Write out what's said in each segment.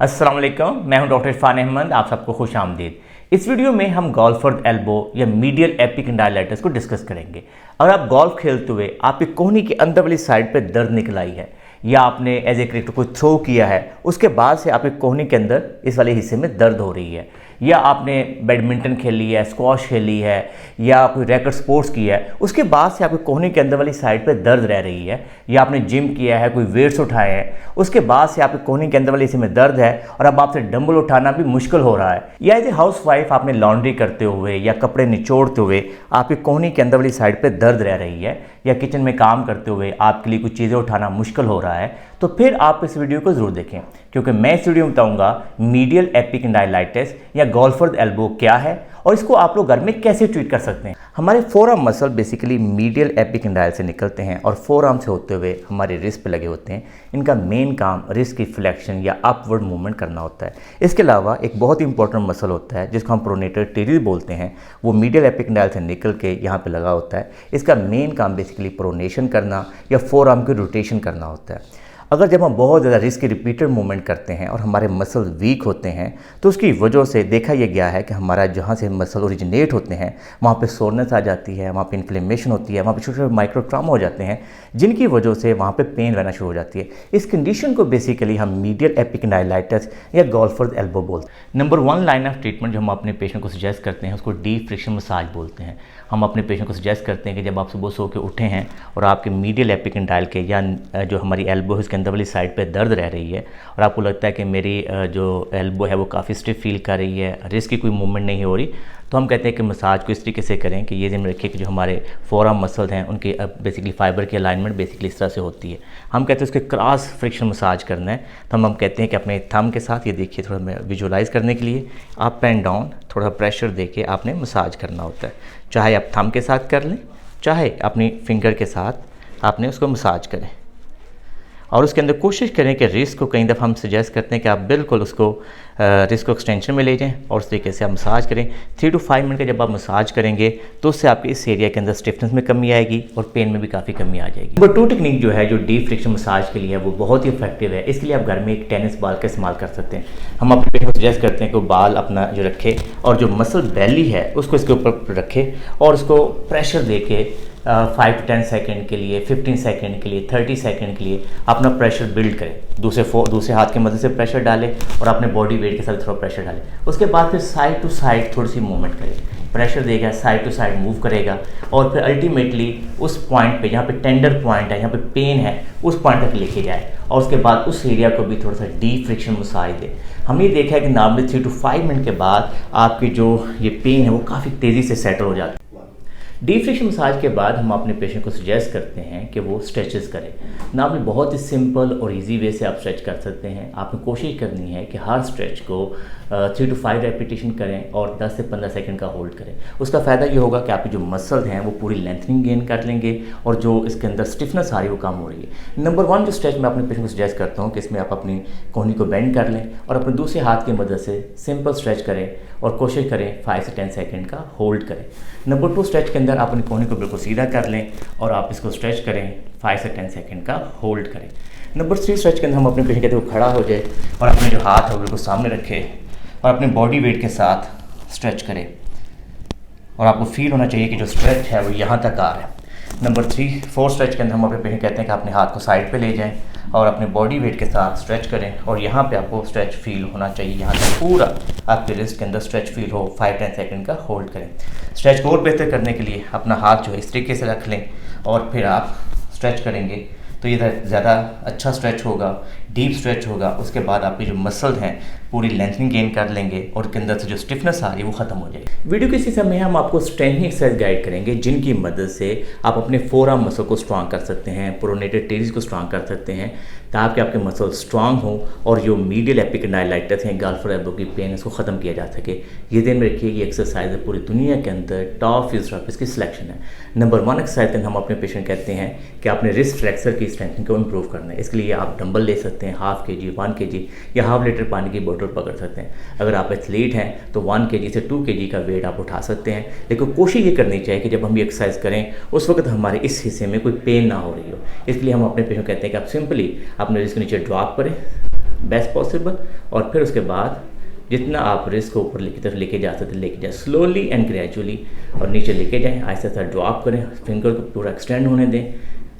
अस्सलाम वालेकुम, मैं हूं डॉक्टर इरफान अहमद। आप सबको खुश आमदीद। इस वीडियो में हम गोल्फर्ड एल्बो या मीडियल एपिकंडाइलाइटिस को डिस्कस करेंगे। अगर आप गोल्फ खेलते हुए आपकी कोहनी की अंदर वाली साइड पे दर्द निकल आई है या आपने एज ए क्रिकेटर कोई थ्रो किया है, उसके बाद से आपके कोहनी के अंदर इस वाले हिस्से में दर्द हो रही है, या आपने बैडमिंटन खेली है, स्क्वॉश खेली है या कोई रैकेट स्पोर्ट्स किया है, उसके बाद से आपके कोहनी के अंदर वाली साइड पे दर्द रह रही है, या आपने जिम किया है, कोई वेट्स उठाए हैं, उसके बाद से आपके कोहनी के अंदर वाले हिस्से में दर्द है और अब आपसे डंबल उठाना भी मुश्किल हो रहा है, या एज ए हाउस वाइफ आपने लॉन्ड्री करते हुए या कपड़े निचोड़ते हुए आपकी कोहनी के अंदर वाली साइड पर दर्द रह रही है, या किचन में काम करते हुए आपके लिए कुछ चीज़ें उठाना मुश्किल हो रहा है, तो फिर आप इस वीडियो को ज़रूर देखें, क्योंकि मैं इस वीडियो में बताऊंगा मीडियल एपिकंडाइलाइटिस या गोल्फर्ड एल्बो क्या है और इसको आप लोग घर में कैसे ट्रीट कर सकते हैं। हमारे forearm muscle basically medial epicondyle से निकलते हैं और फोरआर्म से होते हुए हमारे रिस्ट पे लगे होते हैं। इनका मेन काम रिस्ट की फ्लेक्शन या अपवर्ड मूवमेंट करना होता है। इसके अलावा एक बहुत ही इंपॉर्टेंट मसल होता है जिसको हम प्रोनेटर टेरिस बोलते हैं, वो मीडियल एपिकंडाइल से निकल के यहाँ पे लगा होता है। इसका मेन काम बेसिकली प्रोनेशन करना या फोरआर्म की रोटेशन करना होता है। अगर जब हम बहुत ज़्यादा रिस्क की रिपीटेड मूवमेंट करते हैं और हमारे मसल वीक होते हैं तो उसकी वजह से देखा यह गया है कि हमारा जहाँ से मसल ओरिजिनेट होते हैं वहाँ पे सोरनेस आ जाती है, वहाँ पे इन्फ्लेमेशन होती है, वहाँ पे छोटे छोटे माइक्रो ट्रामा हो जाते हैं जिनकी वजह से वहाँ पे पेन रहना शुरू हो जाती है। इस कंडीशन को बेसिकली हम मीडियल एपिकंडाइलाइटिस या गोल्फर्ड एल्बो बोलते हैं। नंबर 1 लाइन ऑफ ट्रीटमेंट जो हम अपने पेशेंट को सजेस्ट करते हैं उसको डीप फ्रिक्शन मसाज बोलते हैं। हम अपने पेशेंट को सजेस्ट करते हैं कि जब आप सुबह सो के उठे हैं और आपके मीडियल एपिकंडाइल के या जो हमारी एल्बो है उसके अंदर वाली साइड पे दर्द रह रही है और आपको लगता है कि मेरी जो एल्बो है वो काफ़ी स्टिफ फील कर रही है, रिस्ट की कोई मूवमेंट नहीं हो रही, तो हम कहते हैं कि मसाज को इस तरीके से करें कि ये ध्यान रखिए कि जो हमारे फोरआर्म मसल्स हैं उनकी बेसिकली फाइबर की अलाइनमेंट बेसिकली इस तरह से होती है। हम कहते हैं उसके क्रॉस फ्रिक्शन मसाज करना है, तो हम कहते हैं कि अपने थंब के साथ, ये देखिए थोड़ा मैं विजुअलाइज़ करने के लिए अप एंड डाउन थोड़ा प्रेशर दे के आपने मसाज करना होता है। चाहे आप थंब के साथ कर लें, चाहे अपनी फिंगर के साथ आपने उसको मसाज करें और उसके अंदर कोशिश करें कि रिस्ट को, कई दफ़ा हम सजेस्ट करते हैं कि आप बिल्कुल उसको रिस्ट को एक्सटेंशन में ले जाएं और उस तरीके से आप मसाज करें। 3 to 5 मिनट का जब आप मसाज करेंगे तो उससे आपके इस एरिया के अंदर स्टिफनेस में कमी आएगी और पेन में भी काफ़ी कमी आ जाएगी। नंबर 2 टेक्निक जो है जो डीप फ्रिक्शन मसाज के लिए है वो बहुत ही इफेक्टिव है। इसके लिए आप घर में एक टेनिस बॉल का इस्तेमाल कर सकते हैं। हम अपने पेशेंट को सजेस्ट करते हैं कि वो बाल अपना जो रखे और जो मसल बेली है उसको इसके ऊपर रखे और उसको प्रेशर दे के 5 to 10 सेकेंड के लिए, 15 सेकेंड के लिए, 30 सेकेंड के लिए अपना प्रेशर बिल्ड करें। दूसरे हाथ की मदद से प्रेशर डालें और अपने बॉडी वेट के साथ थोड़ा प्रेशर डालें। उसके बाद फिर साइड टू साइड थोड़ी सी मूवमेंट करें, प्रेशर देगा, साइड टू साइड मूव करेगा और फिर अल्टीमेटली उस पॉइंट पे जहाँ पे टेंडर पॉइंट है, यहाँ पे पेन है, उस पॉइंट तक लेके जाए और उसके बाद उस एरिया को भी थोड़ा सा डीप फ्रिक्शन मसाज दे। हमने देखा है कि नॉर्मली 3 to 5 मिनट के बाद आपकी जो ये पेन है वो काफ़ी तेज़ी से सेटल हो जाती है। डीप फ्रिक्शन मसाज के बाद हम अपने पेशेंट को सजेस्ट करते हैं कि वो स्ट्रेचेस करें। नॉर्मली बहुत ही सिंपल और इजी वे से आप स्ट्रेच कर सकते हैं। आपको कोशिश करनी है कि हर स्ट्रेच को 3 to 5 रेपिटेशन करें और 10 से 15 सेकंड का होल्ड करें। उसका फ़ायदा ये होगा कि आपकी जो मसल्स हैं वो पूरी लेंथनिंग गेन कर लेंगे और जो इसके अंदर स्टिफनेस आ रही है वो कम हो रही है। नंबर 1 जो स्ट्रेच मैं अपने पेशेंट को सजेस्ट करता हूँ कि इसमें आप अपनी कोहनी को बेंड कर लें और अपने दूसरे हाथ की मदद से सिंपल स्ट्रेच करें और कोशिश करें 5 से 10 सेकंड का होल्ड करें। नंबर 2 स्ट्रेच के अंदर आप अपनी कोहनी को बिल्कुल सीधा कर लें और आप इसको स्ट्रेच करें, 5 से 10 सेकंड का होल्ड करें। नंबर 3 स्ट्रेच के अंदर हम अपने पेशेंट कहते हैं वो खड़ा हो जाए और अपने जो हाथ है वो बिल्कुल सामने रखे और अपने बॉडी वेट के साथ स्ट्रेच करें और आपको फील होना चाहिए कि जो स्ट्रेच है वो यहाँ तक आ रहा है। नंबर 4 स्ट्रेच के अंदर हम अपने पेशेंट कहते हैं कि अपने हाथ को साइड पे ले जाएं और अपने बॉडी वेट के साथ स्ट्रेच करें और यहाँ पे आपको स्ट्रेच फील होना चाहिए, यहाँ तक पूरा आपके रिस्ट के अंदर स्ट्रेच फील हो। 5-10 सेकंड का होल्ड करें। स्ट्रेच को और बेहतर करने के लिए अपना हाथ जो है इस तरीके से रख लें और फिर आप स्ट्रेच करेंगे तो ये ज़्यादा अच्छा स्ट्रेच होगा, डीप स्ट्रेच होगा। उसके बाद आपकी जो मसल हैं पूरी लेंथनिंग गेन कर लेंगे और उसके अंदर से जो स्टिफनेस आ रही है वो ख़त्म हो जाएगी। वीडियो के इसी समय हम आपको स्ट्रेंथनिंग एक्सरसाइज गाइड करेंगे जिनकी मदद से आप अपने फोरआर्म मसल को स्ट्रांग कर सकते हैं, प्रोनेटर टेरिस को स्ट्रांग कर सकते हैं ताकि आपके मसल स्ट्रांग हो और जो मीडियल एपिकंडाइलाइटिस है, गोल्फर्ड एल्बो की पेन, इसको ख़त्म किया जा सके। ये ध्यान में रखिए, ये एक्सरसाइज है पूरी दुनिया के अंदर टॉप फिजियोथेरेपिस्ट की सिलेक्शन है। नंबर 1 एक्सरसाइज हम अपने पेशेंट कहते हैं कि आपने रिस्ट फ्लेक्सर की स्ट्रेंथनिंग को इम्प्रूव करना है। इसके लिए आप डंबल ले सकते हैं, 1/2 kg, 1 kg या 1/2 लीटर पानी की बोतल पकड़ सकते हैं। अगर आप एथलीट हैं तो 1 kg से 2 kg का वेट आप उठा सकते हैं, लेकिन कोशिश ये करनी चाहिए कि जब हम ये एक्सरसाइज करें उस वक्त हमारे इस हिस्से में कोई पेन ना हो रही हो। इसलिए हम अपने पेशेंट कहते हैं कि आप सिंपली अपने रिस्ट के नीचे ड्रॉप करें, बेस्ट पॉसिबल। और फिर उसके बाद जितना आप रिस्ट को ऊपर की तरफ लेके जा सकते लेके जाए, स्लोली एंड ग्रेजुअली, और नीचे लेके जाएं, आहिस्ता आहिस्ता ड्रॉप करें, फिंगर को पूरा एक्सटेंड होने दें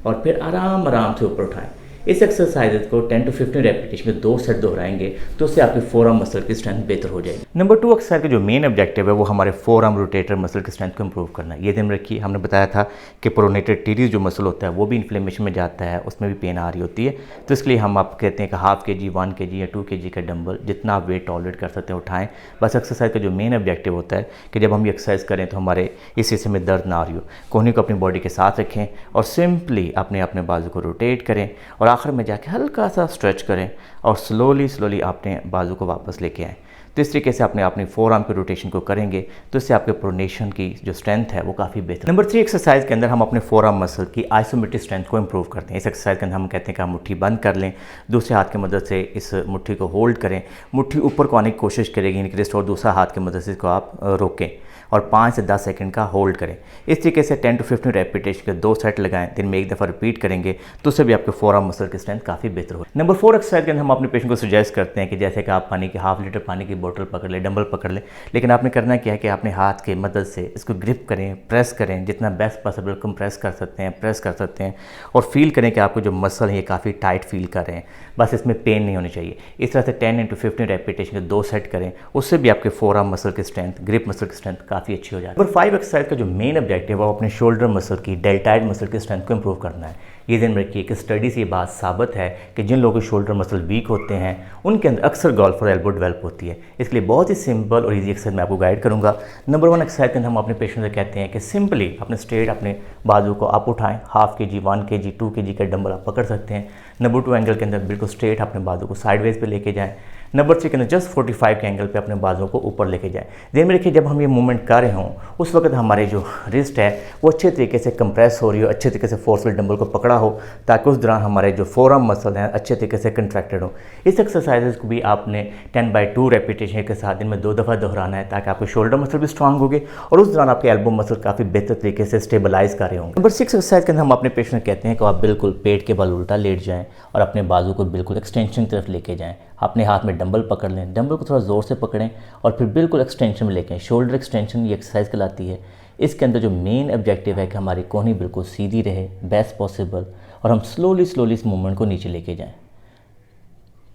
और फिर आराम आराम से ऊपर उठाएं। इस एक्सरसाइज को 10 to 15 रेपिटेशन में 2 सेट दोहराएंगे तो उससे आपकी फोरआर्म मसल की स्ट्रेंथ बेहतर हो जाएगी। नंबर 2 एक्सरसाइज का जो मेन ऑब्जेक्टिव है वो हमारे फोरआर्म रोटेटर मसल की स्ट्रेंथ को इंप्रूव करना है। ये ध्यान रखिए, हमने बताया था कि प्रोनेटेड टीरीज जो मसल होता है वो भी इन्फ्लेमेशन में जाता है, उसमें भी पेन आ रही होती है। तो इसलिए हम आप कहते हैं कि हाफ kg, 1 kg या 2 kg का डंबल जितना आप वेट टॉलरेट कर सकते हैं उठाएं। बस एक्सरसाइज का जो मेन ऑब्जेक्टिव होता है कि जब हम ये एक्सरसाइज करें तो हमारे इस हिस्से में दर्द ना आ रही हो। कोहनी को अपनी बॉडी के साथ रखें और सिंपली अपने बाजू को रोटेट करें और आखिर में जाके हल्का सा स्ट्रेच करें और स्लोली अपने बाजू को वापस लेके आएँ। तो इस तरीके से अपनी फोरआर्म के रोटेशन को करेंगे तो इससे आपके प्रोनेशन की जो स्ट्रेंथ है वो काफ़ी बेहतर। नंबर 3 एक्सरसाइज के अंदर हम अपने फोरआर्म मसल की आइसोमेट्रिक स्ट्रेंथ को इंप्रूव करते हैं। इस एक्सरसाइज के अंदर हम कहते हैं कि हम मुट्ठी बंद कर लें, दूसरे हाथ की मदद से इस मुट्ठी को होल्ड करें, मुट्ठी ऊपर को आने की कोशिश करेगी रिस्ट, और दूसरा हाथ की मदद से इसको आप रोकें और 5 से 10 सेकंड का होल्ड करें। इस तरीके से 10 to 15 रेपिटेशन के 2 सेट लगाएं, दिन में एक दफ़ा रिपीट करेंगे तो उससे भी आपके फोरआर्म मसल की स्ट्रेंथ काफ़ी बेहतर हो। नंबर 4 एक्सरसाइज के अंदर हम अपने पेशेंट को सजेस्ट करते हैं कि जैसे कि आप पानी की ½ लीटर पानी की बोतल पकड़ लें, डंबल पकड़ लें, लेकिन आपने करना क्या है कि अपने हाथ की मदद से इसको ग्रिप करें, प्रेस करें, जितना बेस्ट पॉसिबल कंप्रेस कर सकते हैं, प्रेस कर सकते हैं और फील करें कि आपको जो मसल है ये काफ़ी टाइट फील कर रहे हैं, बस इसमें पेन नहीं होनी चाहिए। इस तरह से 10 into 15 रेपिटेशन के 2 सेट करें, उससे भी आपके फोरआर्म मसल की स्ट्रेंथ, ग्रिप मसल की स्ट्रेंथ काफ़ी अच्छी हो जाती है। 5 एक्सरसाइज का जो मेन ऑब्जेक्टिव है वो अपने शोल्डर मसल की, डेल्टाइड मसल की स्ट्रेंथ को इंप्रूव करना है। ये ध्यान रखिए कि स्टडी से ये बात साबित है कि जिन लोगों के शोल्डर मसल वीक होते हैं उनके अंदर अक्सर गॉल्फ और एल्बो डेवलप होती है। इसके लिए बहुत ही सिंपल और इजी एक्सरसाइज मैं आपको गाइड करूंगा। नंबर 1 एक्सरसाइज के अंदर हम अपने पेशेंट से कहते हैं कि सिंपली अपने स्ट्रेट अपने बाजू को आप उठाएं, ½ kg, 1 kg, 2 kg का डंबल आप पकड़ सकते हैं। नंबर 2 एंगल के अंदर बिल्कुल स्ट्रेट अपने बाजू को साइडवेज पे लेके जाएं। नंबर 3 के अंदर जस्ट 45 के एंगल पे अपने बाजू को ऊपर लेके जाएं। ध्यान में रखिए जब हम ये मूवमेंट कर रहे हों उस वक्त हमारे जो रिस्ट है वो अच्छे तरीके से कंप्रेस हो रही हो, अच्छे तरीके से फोर्सफुल डंबल को पकड़ा हो, ताकि उस दौरान हमारे जो फोरआर्म मसल हैं अच्छे तरीके से कंट्रैक्टेड हो। इस एक्सरसाइज को भी आपने 10/2 रेपिटेशन के साथ दिन में 2 दफ़ा दोहराना है ताकि आपके शोल्डर मसल भी स्ट्रांग होंगे और उस दौरान आपके एल्बो मसल काफ़ी बेहतर तरीके से स्टेबलाइज कर रहे होंगे। नंबर 6 एक्सरसाइज के अंदर हम अपने पेशेंट कहते हैं कि आप बिल्कुल पेट के बल उल्टा लेट जाएँ और अपने बाजू को बिल्कुल एक्सटेंशन की तरफ लेके जाएँ। अपने हाथ में डंबल पकड़ लें, डंबल को थोड़ा ज़ोर से पकड़ें और फिर बिल्कुल एक्सटेंशन में लेके, शोल्डर एक्सटेंशन ये एक्सरसाइज कहलाती है। इसके अंदर जो मेन ऑब्जेक्टिव है कि हमारी कोहनी बिल्कुल सीधी रहे, बेस्ट पॉसिबल, और हम स्लोली इस मूवमेंट को नीचे लेके जाएं,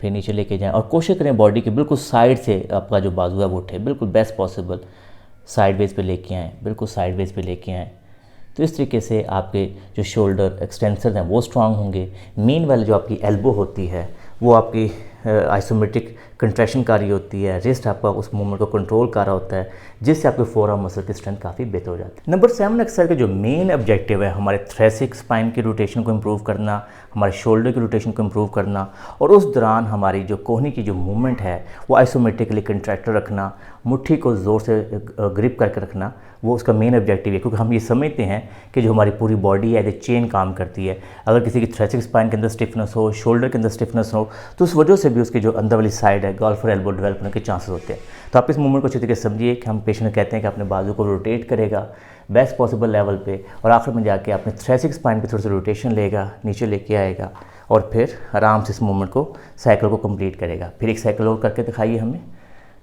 फिर नीचे लेके जाएं और कोशिश करें बॉडी के बिल्कुल साइड से आपका जो बाजू है वो उठे, बिल्कुल बेस्ट पॉसिबल साइडवेज पे लेके आएँ, बिल्कुल साइडवेज पे लेके आएँ। तो इस तरीके से आपके जो शोल्डर एक्सटेंसर हैं वो स्ट्रांग होंगे। मेन वाली जो आपकी एल्बो होती है वो आपकी आइसोमेट्रिक कंट्रैक्शन कर रही होती है, रिस्ट आपका उस मूवमेंट को कंट्रोल कर रहा होता है, जिससे आपके फोरआर्म मसल की स्ट्रेंथ काफ़ी बेहतर हो जाती है। नंबर 7 एक्सरसाइज का जो मेन ऑब्जेक्टिव है हमारे थ्रेसिक स्पाइन की रोटेशन को इंप्रूव करना, हमारे शोल्डर की रोटेशन को इंप्रूव करना और उस दौरान हमारी जो कोहनी की जो मूवमेंट है वो आइसोमेट्रिकली कंट्रैक्टर रखना, मुट्ठी को ज़ोर से ग्रिप करके रखना, वो उसका मेन ऑब्जेक्टिव है। क्योंकि हम ये समझते हैं कि जो हमारी पूरी बॉडी है एज ए चेन काम करती है। अगर किसी की थ्रेसिक स्पाइन के अंदर स्टिफनेस हो, शोल्डर के अंदर स्टिफनेस हो, तो उस वजह से भी उसकी जो अंदर वाली साइड है गॉल्फ और एल्बो डेवलप होने के चांसेस होते हैं। तो आप इस मूवमेंट को अच्छी तरीके से समझिए कि हम पेशेंट कहते हैं कि अपने बाजू को रोटेट करेगा बेस्ट पॉसिबल लेवल पे और आखिर में जाके अपने थ्रेसिक स्पाइन पे थोड़ी सी रोटेशन लेगा, नीचे लेके आएगा और फिर आराम से इस मूवमेंट को साइकिल को कंप्लीट करेगा। फिर एक साइकिल और करके दिखाइए हमें,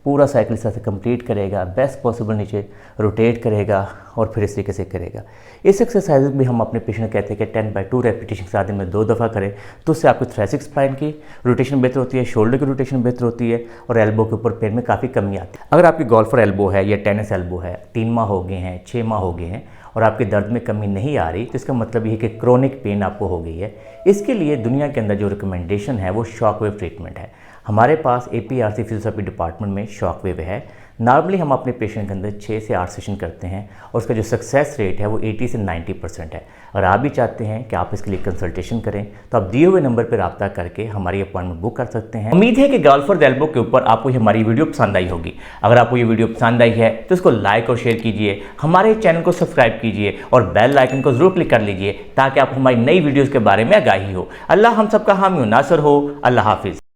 पूरा साइकिल इस तरह से कंप्लीट करेगा, बेस्ट पॉसिबल नीचे रोटेट करेगा और फिर इस तरीके से करेगा। इस एक्सरसाइज भी हम अपने पेशेंट कहते हैं कि 10/2 रेपिटेशन के साथ दिन में 2 दफ़ा करें तो उससे आपकी थ्रेसिक स्पाइन की रोटेशन बेहतर होती है, शोल्डर की रोटेशन बेहतर होती है और एल्बो के ऊपर पेन में काफ़ी कमी आती है। अगर आपकी गोल्फर एल्बो है या टेनिस एल्बो है, 3 माह हो गए हैं, 6 माह हो गए हैं और आपके दर्द में कमी नहीं आ रही, तो इसका मतलब ये है कि क्रोनिक पेन आपको हो गई है। इसके लिए दुनिया के अंदर जो रिकमेंडेशन है वो शॉक वेव ट्रीटमेंट है। हमारे पास APRC फिजियोथेरेपी डिपार्टमेंट में शॉक वेव है। नॉर्मली हम अपने पेशेंट के अंदर 6 से 8 सेशन करते हैं और उसका जो सक्सेस रेट है वो 80 से 90% है। अगर आप भी चाहते हैं कि आप इसके लिए कंसल्टेशन करें तो आप दिए हुए नंबर पर रब्ता करके हमारी अपॉइंटमेंट बुक कर सकते हैं। उम्मीद है कि गोल्फर एल्बो के ऊपर आपको हमारी वीडियो पसंद आई होगी। अगर आपको ये वीडियो पसंद आई है तो इसको लाइक और शेयर कीजिए, हमारे चैनल को सब्सक्राइब कीजिए और बेल आइकन को जरूर क्लिक कर लीजिए ताकि आपको हमारी नई वीडियोज़ के बारे में आगाही हो। अल्लाह हम सबका हामी नासर हो। अल्लाह हाफिज़।